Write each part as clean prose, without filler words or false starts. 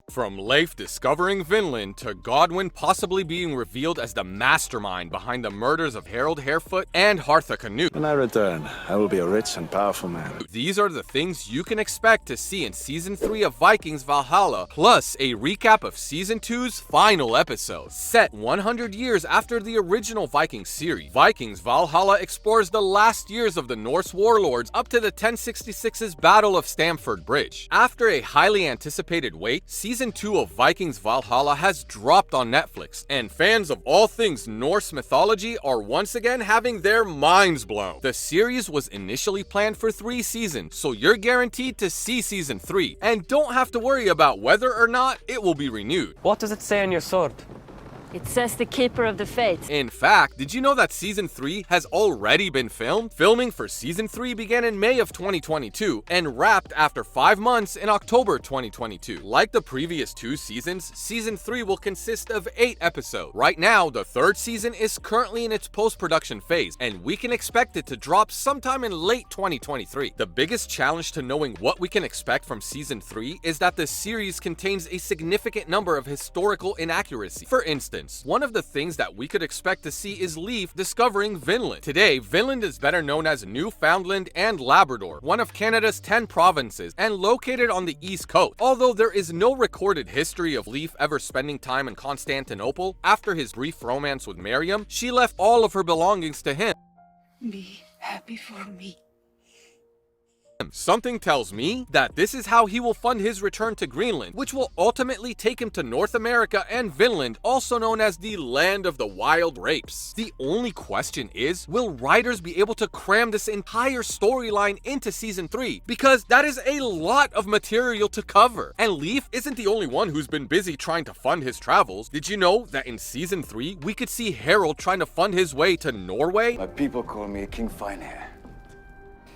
From Leif discovering Vinland to Godwin possibly being revealed as the mastermind behind the murders of Harold Harefoot and Hartha Canute. When I return, I will be a rich and powerful man. These are the things you can expect to see in Season 3 of Vikings Valhalla, plus a recap of Season 2's final episode. Set 100 years after the original Vikings series, Vikings Valhalla explores the last years of the Norse warlords up to the 1066's Battle of Stamford Bridge. After a highly anticipated wait, Season 2 of Vikings Valhalla has dropped on Netflix, and fans of all things Norse mythology are once again having their minds blown. The series was initially planned for 3 seasons, so you're guaranteed to see Season 3, and don't have to worry about whether or not it will be renewed. What does it say on your sword? It says the Keeper of the Faith. In fact, did you know that Season 3 has already been filmed? Filming for Season 3 began in May of 2022 and wrapped after 5 months in October 2022. Like the previous 2 seasons, Season 3 will consist of 8 episodes. Right now, the 3rd season is currently in its post-production phase, and we can expect it to drop sometime in late 2023. The biggest challenge to knowing what we can expect from Season 3 is that the series contains a significant number of historical inaccuracies. For instance, one of the things that we could expect to see is Leif discovering Vinland. Today, Vinland is better known as Newfoundland and Labrador, one of Canada's 10 provinces and located on the east coast. Although there is no recorded history of Leif ever spending time in Constantinople, after his brief romance with Miriam, she left all of her belongings to him. Be happy for me. Something tells me that this is how he will fund his return to Greenland, which will ultimately take him to North America and Vinland, also known as the Land of the Wild Rapes. The only question is, will writers be able to cram this entire storyline into Season 3? Because that is a lot of material to cover. And Leif isn't the only one who's been busy trying to fund his travels. Did you know that in Season 3, we could see Harold trying to fund his way to Norway? My people call me King Finehair.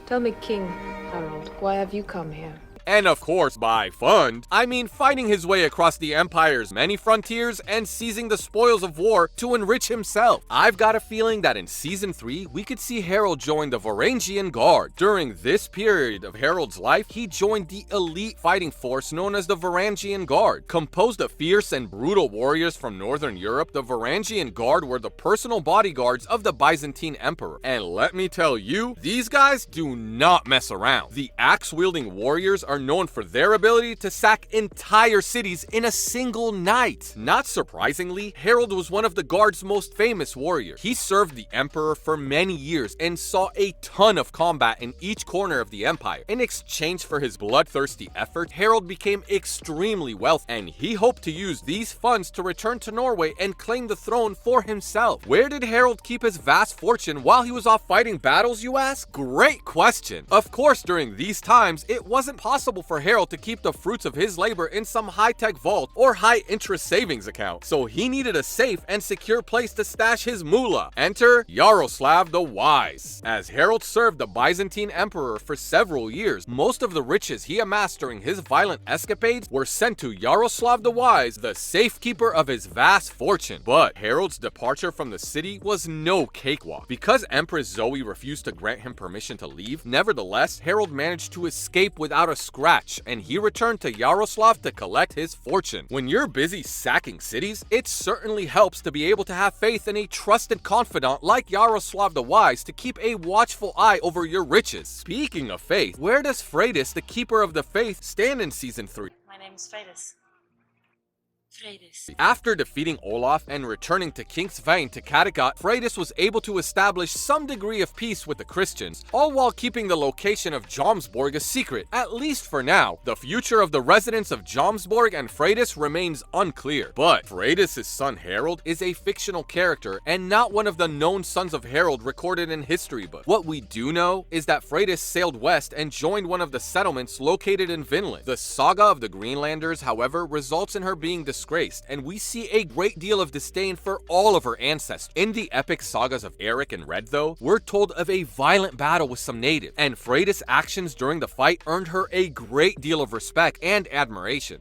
Tell me, King Harold, why have you come here? And of course, by fund, I mean fighting his way across the Empire's many frontiers and seizing the spoils of war to enrich himself. I've got a feeling that in Season 3, we could see Harold join the Varangian Guard. During this period of Harold's life, he joined the elite fighting force known as the Varangian Guard. Composed of fierce and brutal warriors from Northern Europe, the Varangian Guard were the personal bodyguards of the Byzantine Emperor. And let me tell you, these guys do not mess around. The axe-wielding warriors are known for their ability to sack entire cities in a single night. Not surprisingly, Harold was one of the Guard's most famous warriors. He served the Emperor for many years and saw a ton of combat in each corner of the Empire. In exchange for his bloodthirsty effort, Harold became extremely wealthy, and he hoped to use these funds to return to Norway and claim the throne for himself. Where did Harold keep his vast fortune while he was off fighting battles, you ask? Great question. Of course, during these times, it wasn't possible for Harold to keep the fruits of his labor in some high-tech vault or high-interest savings account, so he needed a safe and secure place to stash his moolah. Enter Yaroslav the Wise. As Harold served the Byzantine Emperor for several years, most of the riches he amassed during his violent escapades were sent to Yaroslav the Wise, the safekeeper of his vast fortune. But Harold's departure from the city was no cakewalk. Because Empress Zoe refused to grant him permission to leave, nevertheless, Harold managed to escape without a scratch, and he returned to Yaroslav to collect his fortune. When you're busy sacking cities, it certainly helps to be able to have faith in a trusted confidant like Yaroslav the Wise to keep a watchful eye over your riches. Speaking of faith, where does Freydis, the Keeper of the Faith, stand in Season 3? My name's Freydis. After defeating Olaf and returning to Kingsvein to Kattegat, Freydis was able to establish some degree of peace with the Christians, all while keeping the location of Jomsborg a secret, at least for now. The future of the residents of Jomsborg and Freydis remains unclear, but Freydis' son Harold is a fictional character and not one of the known sons of Harold recorded in history books. What we do know is that Freydis sailed west and joined one of the settlements located in Vinland. The saga of the Greenlanders, however, results in her being disgraced, and we see a great deal of disdain for all of her ancestors. In the epic sagas of Eric and Red, though, we're told of a violent battle with some natives, and Freydis' actions during the fight earned her a great deal of respect and admiration.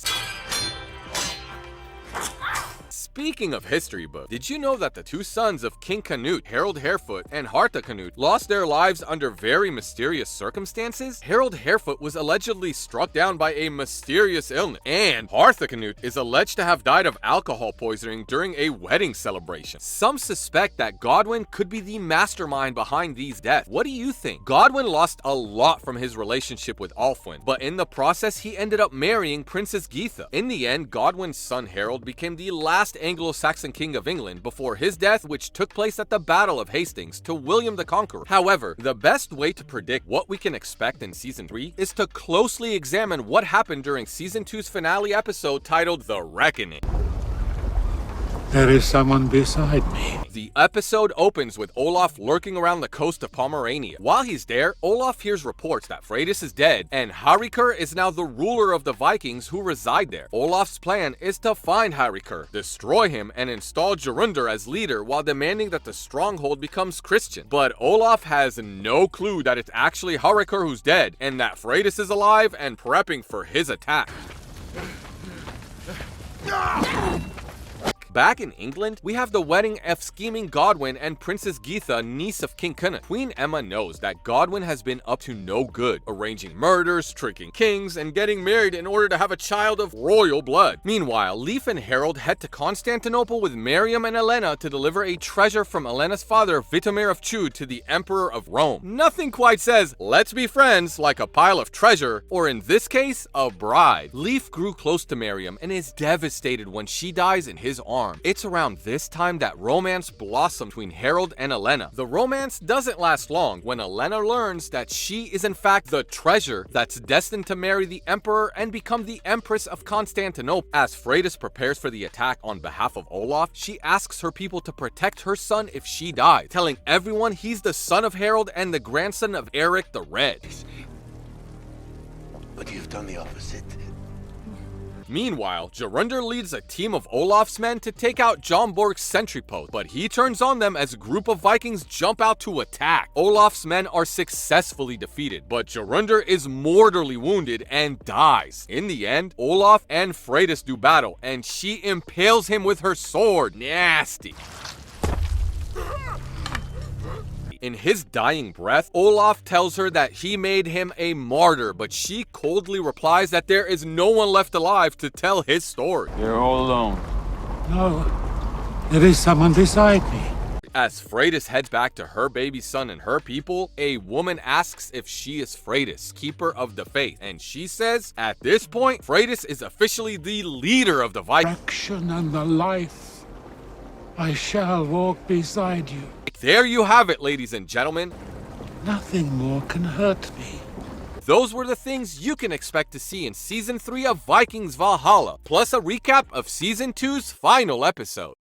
Speaking of history books, did you know that the two sons of King Canute, Harold Harefoot and Hartha Canute, lost their lives under very mysterious circumstances? Harold Harefoot was allegedly struck down by a mysterious illness, and Hartha Canute is alleged to have died of alcohol poisoning during a wedding celebration. Some suspect that Godwin could be the mastermind behind these deaths. What do you think? Godwin lost a lot from his relationship with Alfwin, but in the process he ended up marrying Princess Geetha. In the end, Godwin's son Harold became the last Anglo-Saxon king of England before his death, which took place at the Battle of Hastings to William the Conqueror. However, the best way to predict what we can expect in Season 3 is to closely examine what happened during Season 2's finale episode titled The Reckoning. There is someone beside me. The episode opens with Olaf lurking around the coast of Pomerania. While he's there, Olaf hears reports that Freydis is dead, and Hárekr is now the ruler of the Vikings who reside there. Olaf's plan is to find Hárekr, destroy him, and install Jorundr as leader while demanding that the stronghold becomes Christian. But Olaf has no clue that it's actually Hárekr who's dead, and that Freydis is alive and prepping for his attack. Back in England, we have the wedding of scheming Godwin and Princess Geetha, niece of King Cnut. Queen Emma knows that Godwin has been up to no good, arranging murders, tricking kings, and getting married in order to have a child of royal blood. Meanwhile, Leif and Harold head to Constantinople with Miriam and Elena to deliver a treasure from Elena's father, Vitomir of Chud, to the Emperor of Rome. Nothing quite says, let's be friends, like a pile of treasure, or in this case, a bride. Leif grew close to Miriam and is devastated when she dies in his arms. It's around this time that romance blossomed between Harold and Elena. The romance doesn't last long when Elena learns that she is in fact the treasure that's destined to marry the Emperor and become the Empress of Constantinople. As Freydis prepares for the attack on behalf of Olaf, she asks her people to protect her son if she dies, telling everyone he's the son of Harold and the grandson of Eric the Red. But you've done the opposite. Meanwhile, Jorundr leads a team of Olaf's men to take out Jon Borg's sentry post, but he turns on them as a group of Vikings jump out to attack. Olaf's men are successfully defeated, but Jorundr is mortally wounded and dies. In the end, Olaf and Freydis do battle, and she impales him with her sword. Nasty. In his dying breath, Olaf tells her that he made him a martyr, but she coldly replies that there is no one left alive to tell his story. You're all alone. No, there is someone beside me. As Freydis heads back to her baby son and her people, a woman asks if she is Freydis, keeper of the faith, and she says, at this point, Freydis is officially the leader of the Vikings. Action and the life. I shall walk beside you. There you have it, ladies and gentlemen. Nothing more can hurt me. Those were the things you can expect to see in Season 3 of Vikings Valhalla, plus a recap of Season 2's final episode.